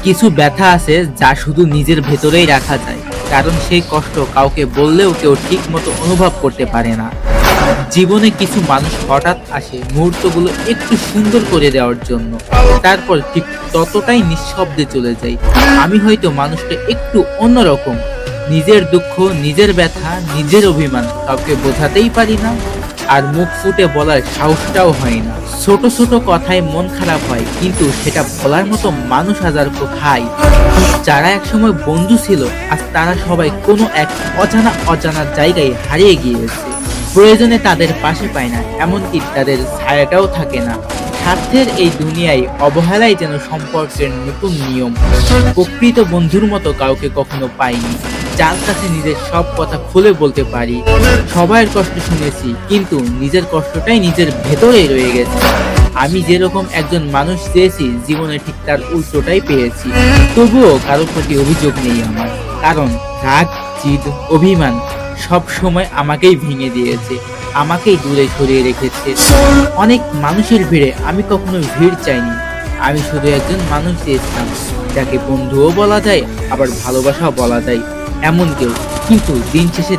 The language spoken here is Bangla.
কিছু ব্যথা আছে যা শুধু নিজের ভেতরেই রাখা যায়, কারণ সেই কষ্ট কাউকে বললেও কেউ ঠিক মতো অনুভব করতে পারে না। জীবনে কিছু মানুষ হঠাৎ আসে মুহূর্তগুলো একটু সুন্দর করে দেওয়ার জন্য, তারপর ঠিক ততটাই নিঃশব্দে চলে যায়। আমি হয়তো মানুষটা একটু অন্যরকম, নিজের দুঃখ, নিজের ব্যথা, নিজের অভিমান কাউকে বোঝাতেই পারি না, আর মুখ ফুটে বলার সাহসটাও হয় না। ছোট ছোট কথায় মন খারাপ হয়, কিন্তু সেটা বলার মতো মানুষ হাজার কোথায়। যারা একসময় বন্ধু ছিল, আজ তারা সবাই কোনো এক অজানা জায়গায় হারিয়ে গিয়েছে। প্রয়োজনে তাদের পাশে পায় না, এমনকি তাদের ছায়াটাও থাকে না। স্বার্থের এই দুনিয়ায় অবহেলাই যেন সম্পর্কের নতুন নিয়ম। প্রকৃত বন্ধুর মতো কাউকে কখনো পাইনি, যার কাছে নিজের সব কথা খুলে বলতে পারি। সবার কষ্ট শুনেছি, কিন্তু নিজের কষ্টটাই নিজের ভেতরেই রয়ে গেছে। আমি যেরকম একজন মানুষ চেয়েছি, জীবনে ঠিক তার উল্টোটাই পেয়েছি। তবুও কারো প্রতি অভিযোগ নেই আমার, কারণ রাগ, জিদ, অভিমান সব সময় আমাকেই ভেঙে দিয়েছে, আমাকেই দূরে সরিয়ে রেখেছে। অনেক মানুষের ভিড়ে আমি কখনো ভিড় চাইনি, আমি শুধু একজন মানুষ চেয়েছিলাম, যাকে বন্ধুও বলা যায়, আবার ভালোবাসাও বলা যায়, এমন কেউ। কিন্তু দিন শেষে